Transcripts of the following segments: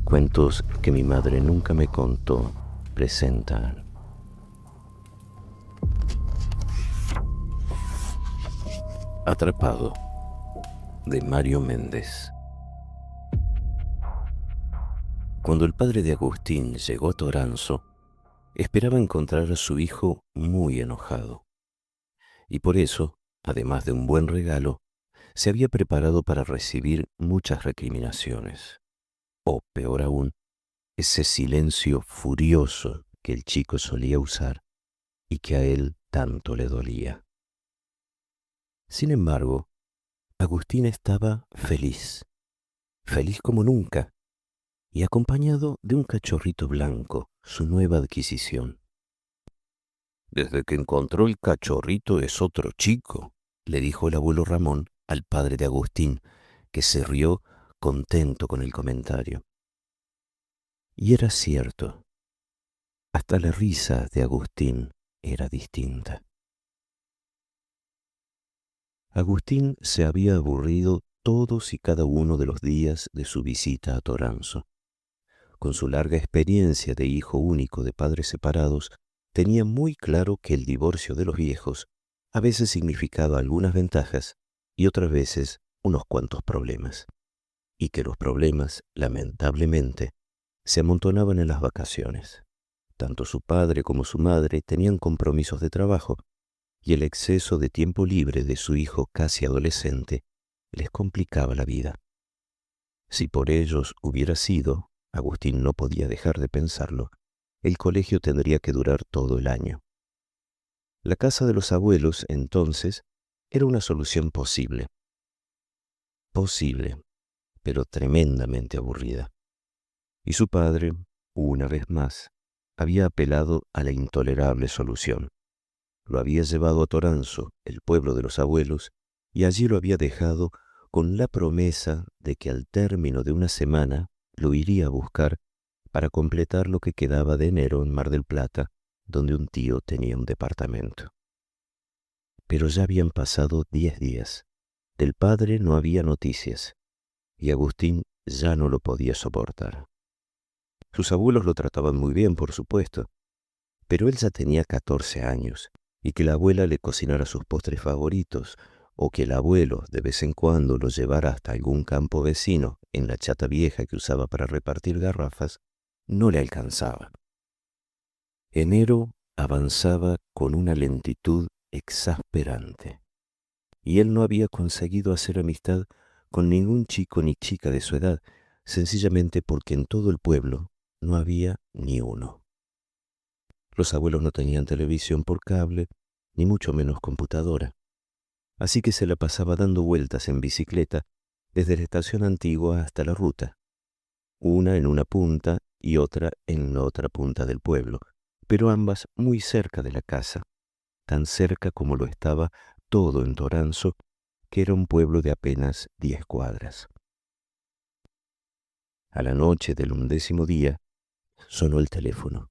Cuentos que mi madre nunca me contó presentan Atrapado, de Mario Méndez. Cuando el padre de Agustín llegó a Toranzo, esperaba encontrar a su hijo muy enojado. Y por eso, además de un buen regalo, se había preparado para recibir muchas recriminaciones. O, peor aún, ese silencio furioso que el chico solía usar y que a él tanto le dolía. Sin embargo, Agustín estaba feliz, feliz como nunca, y acompañado de un cachorrito blanco, su nueva adquisición. Desde que encontró el cachorrito es otro chico, le dijo el abuelo Ramón al padre de Agustín, que se rió contento con el comentario. Y era cierto, hasta la risa de Agustín era distinta. Agustín se había aburrido todos y cada uno de los días de su visita a Toranzo. Con su larga experiencia de hijo único de padres separados, tenía muy claro que el divorcio de los viejos a veces significaba algunas ventajas y otras veces unos cuantos problemas, y que los problemas, lamentablemente, se amontonaban en las vacaciones. Tanto su padre como su madre tenían compromisos de trabajo, y el exceso de tiempo libre de su hijo casi adolescente les complicaba la vida. Si por ellos hubiera sido, Agustín no podía dejar de pensarlo, el colegio tendría que durar todo el año. La casa de los abuelos, entonces, era una solución posible. Posible, pero tremendamente aburrida. Y su padre, una vez más, había apelado a la intolerable solución. Lo había llevado a Toranzo, el pueblo de los abuelos, y allí lo había dejado con la promesa de que al término de una semana lo iría a buscar para completar lo que quedaba de enero en Mar del Plata, donde un tío tenía un departamento. Pero ya habían pasado 10 días. Del padre no había noticias, y Agustín ya no lo podía soportar. Sus abuelos lo trataban muy bien, por supuesto, pero él ya tenía 14 años, y que la abuela le cocinara sus postres favoritos, o que el abuelo de vez en cuando lo llevara hasta algún campo vecino en la chata vieja que usaba para repartir garrafas, no le alcanzaba. Enero avanzaba con una lentitud exasperante, y él no había conseguido hacer amistad con ningún chico ni chica de su edad, sencillamente porque en todo el pueblo no había ni uno. Los abuelos no tenían televisión por cable, ni mucho menos computadora, así que se la pasaba dando vueltas en bicicleta desde la estación antigua hasta la ruta, una en una punta y otra en la otra punta del pueblo, pero ambas muy cerca de la casa, tan cerca como lo estaba todo en Toranzo, que era un pueblo de apenas 10 cuadras. A la noche del 11º día sonó el teléfono.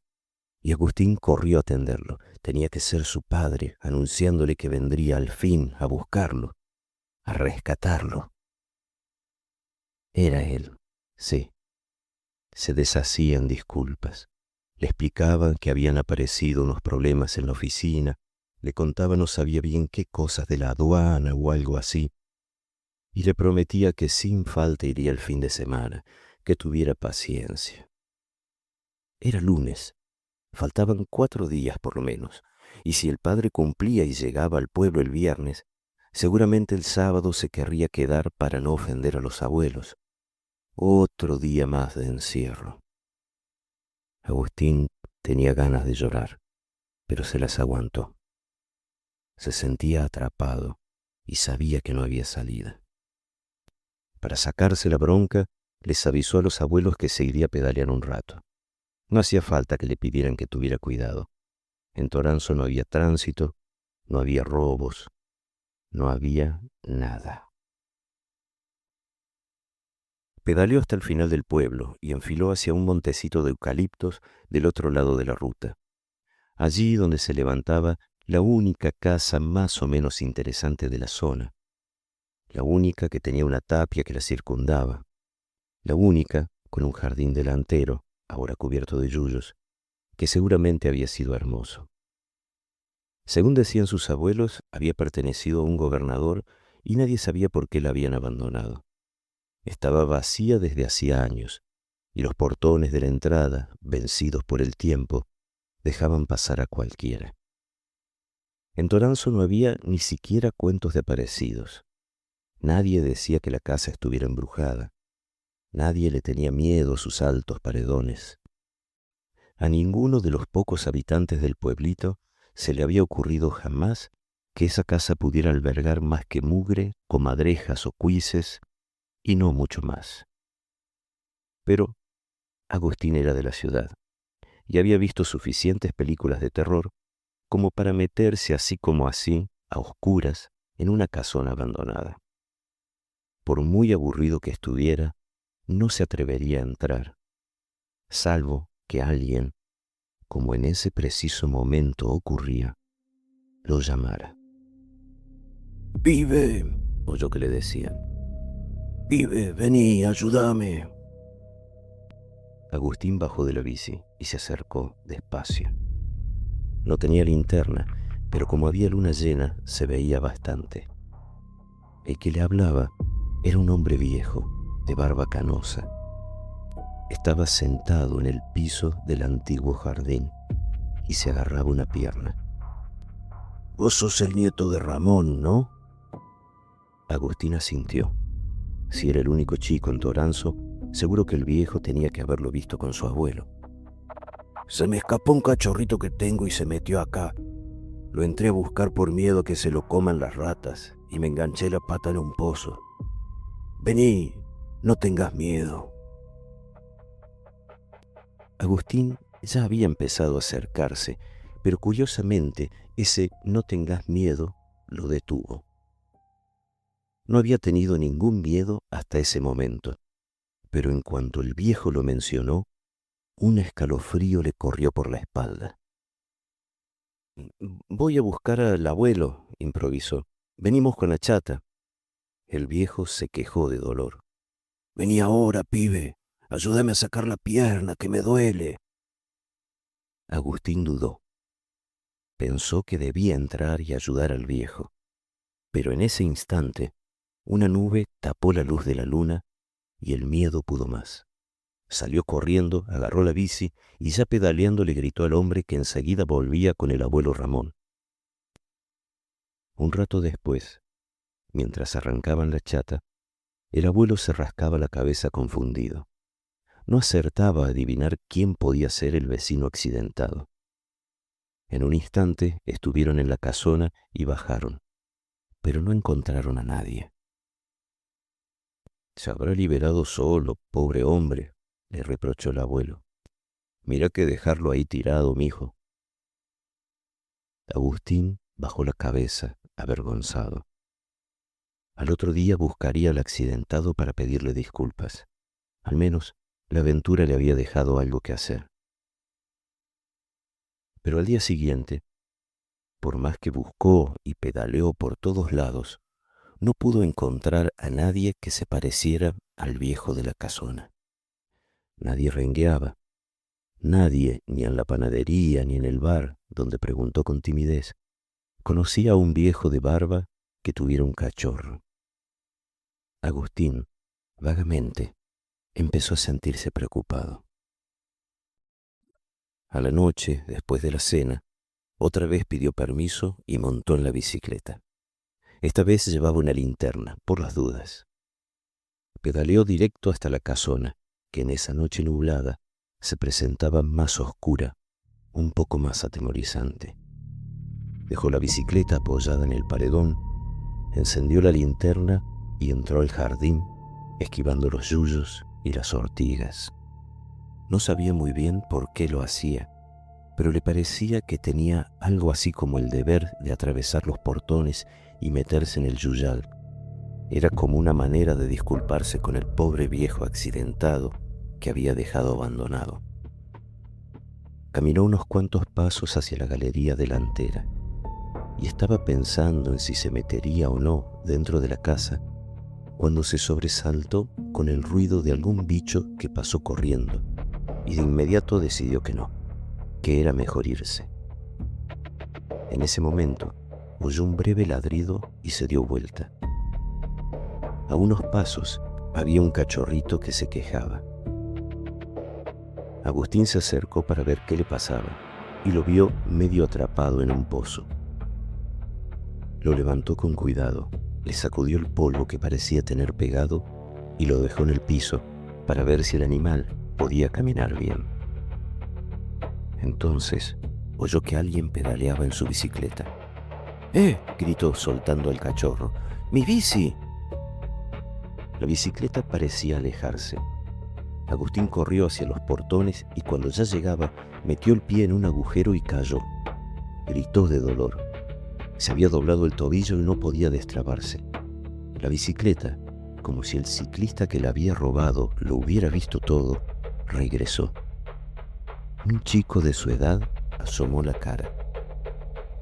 Y Agustín corrió a atenderlo. Tenía que ser su padre, anunciándole que vendría al fin a buscarlo, a rescatarlo. Era él, sí. Se deshacían disculpas. Le explicaban que habían aparecido unos problemas en la oficina, le contaba no sabía bien qué cosas de la aduana o algo así, y le prometía que sin falta iría el fin de semana, que tuviera paciencia. Era lunes. Faltaban 4 días por lo menos, y si el padre cumplía y llegaba al pueblo el viernes, seguramente el sábado se querría quedar para no ofender a los abuelos. Otro día más de encierro. Agustín tenía ganas de llorar, pero se las aguantó. Se sentía atrapado y sabía que no había salida. Para sacarse la bronca, les avisó a los abuelos que se iría a pedalear un rato. No hacía falta que le pidieran que tuviera cuidado. En Toranzo no había tránsito, no había robos, no había nada. Pedaleó hasta el final del pueblo y enfiló hacia un montecito de eucaliptos del otro lado de la ruta. Allí donde se levantaba la única casa más o menos interesante de la zona, la única que tenía una tapia que la circundaba, la única con un jardín delantero, ahora cubierto de yuyos, que seguramente había sido hermoso. Según decían sus abuelos, había pertenecido a un gobernador y nadie sabía por qué la habían abandonado. Estaba vacía desde hacía años, y los portones de la entrada, vencidos por el tiempo, dejaban pasar a cualquiera. En Toranzo no había ni siquiera cuentos de aparecidos. Nadie decía que la casa estuviera embrujada. Nadie le tenía miedo a sus altos paredones. A ninguno de los pocos habitantes del pueblito se le había ocurrido jamás que esa casa pudiera albergar más que mugre, comadrejas o cuises, y no mucho más. Pero Agustín era de la ciudad, y había visto suficientes películas de terror como para meterse así como así, a oscuras, en una casona abandonada. Por muy aburrido que estuviera, no se atrevería a entrar, salvo que alguien, como en ese preciso momento ocurría, lo llamara. «Pibe», oyó que le decían. «Pibe, vení, ayúdame». Agustín bajó de la bici y se acercó despacio. No tenía linterna, pero como había luna llena, se veía bastante. El que le hablaba era un hombre viejo, de barba canosa. Estaba sentado en el piso del antiguo jardín y se agarraba una pierna. «Vos sos el nieto de Ramón, ¿no?» Agustín asintió. Si era el único chico en Toranzo, seguro que el viejo tenía que haberlo visto con su abuelo. «Se me escapó un cachorrito que tengo y se metió acá. Lo entré a buscar por miedo que se lo coman las ratas y me enganché la pata en un pozo. Vení, no tengas miedo». Agustín ya había empezado a acercarse, pero curiosamente ese «no tengas miedo» lo detuvo. No había tenido ningún miedo hasta ese momento, pero en cuanto el viejo lo mencionó, un escalofrío le corrió por la espalda. «Voy a buscar al abuelo», improvisó. «Venimos con la chata». El viejo se quejó de dolor. «Vení ahora, pibe. Ayúdame a sacar la pierna, que me duele». Agustín dudó. Pensó que debía entrar y ayudar al viejo. Pero en ese instante, una nube tapó la luz de la luna y el miedo pudo más. Salió corriendo, agarró la bici y ya pedaleando le gritó al hombre que enseguida volvía con el abuelo Ramón. Un rato después, mientras arrancaban la chata, el abuelo se rascaba la cabeza confundido. No acertaba a adivinar quién podía ser el vecino accidentado. En un instante estuvieron en la casona y bajaron, pero no encontraron a nadie. «Se habrá liberado solo, pobre hombre», le reprochó el abuelo. «Mira que dejarlo ahí tirado, mijo». Agustín bajó la cabeza, avergonzado. Al otro día buscaría al accidentado para pedirle disculpas. Al menos la aventura le había dejado algo que hacer. Pero al día siguiente, por más que buscó y pedaleó por todos lados, no pudo encontrar a nadie que se pareciera al viejo de la casona. Nadie rengueaba. Nadie, ni en la panadería ni en el bar, donde preguntó con timidez, conocía a un viejo de barba que tuviera un cachorro. Agustín, vagamente, empezó a sentirse preocupado. A la noche, después de la cena, otra vez pidió permiso y montó en la bicicleta. Esta vez llevaba una linterna, por las dudas. Pedaleó directo hasta la casona, que en esa noche nublada se presentaba más oscura, un poco más atemorizante. Dejó la bicicleta apoyada en el paredón, encendió la linterna y entró al jardín, esquivando los yuyos y las ortigas. No sabía muy bien por qué lo hacía, pero le parecía que tenía algo así como el deber de atravesar los portones y meterse en el yuyal. Era como una manera de disculparse con el pobre viejo accidentado que había dejado abandonado. Caminó unos cuantos pasos hacia la galería delantera y estaba pensando en si se metería o no dentro de la casa, cuando se sobresaltó con el ruido de algún bicho que pasó corriendo, y de inmediato decidió que era mejor irse. En ese momento oyó un breve ladrido y se dio vuelta. A unos pasos había un cachorrito que se quejaba. Agustín se acercó para ver qué le pasaba y lo vio medio atrapado en un pozo. Lo levantó con cuidado, le sacudió el polvo que parecía tener pegado y lo dejó en el piso para ver si el animal podía caminar bien. Entonces oyó que alguien pedaleaba en su bicicleta. Gritó soltando al cachorro. ¡Mi bici! La bicicleta parecía alejarse. Agustín corrió hacia los portones y cuando ya llegaba, metió el pie en un agujero y cayó. Gritó de dolor. Se había doblado el tobillo y no podía destrabarse. La bicicleta, como si el ciclista que la había robado lo hubiera visto todo, regresó. Un chico de su edad asomó la cara.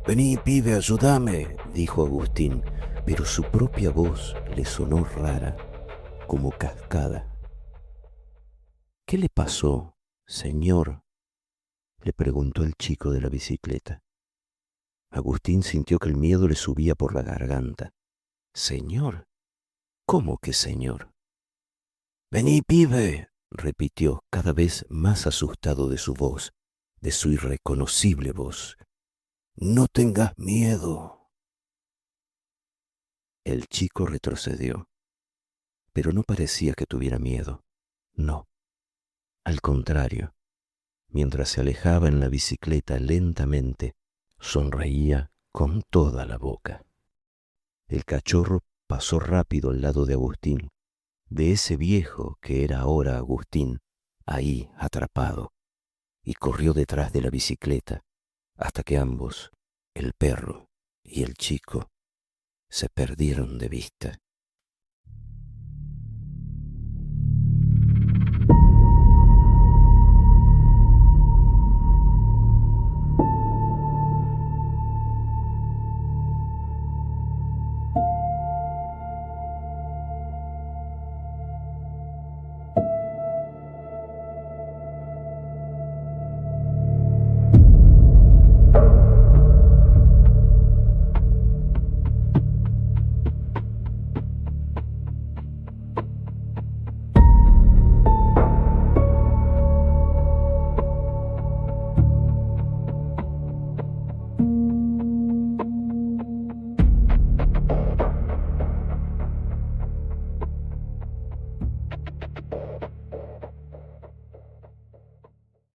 «Vení, pibe, ayúdame», dijo Agustín, pero su propia voz le sonó rara, como cascada. «¿Qué le pasó, señor?», le preguntó el chico de la bicicleta. Agustín sintió que el miedo le subía por la garganta. «¿Señor? ¿Cómo que señor?». «Vení, pibe», repitió, cada vez más asustado de su voz, de su irreconocible voz. «No tengas miedo». El chico retrocedió, pero no parecía que tuviera miedo. No, al contrario, mientras se alejaba en la bicicleta lentamente, sonreía con toda la boca. El cachorro pasó rápido al lado de Agustín, de ese viejo que era ahora Agustín, ahí atrapado, y corrió detrás de la bicicleta hasta que ambos, el perro y el chico, se perdieron de vista.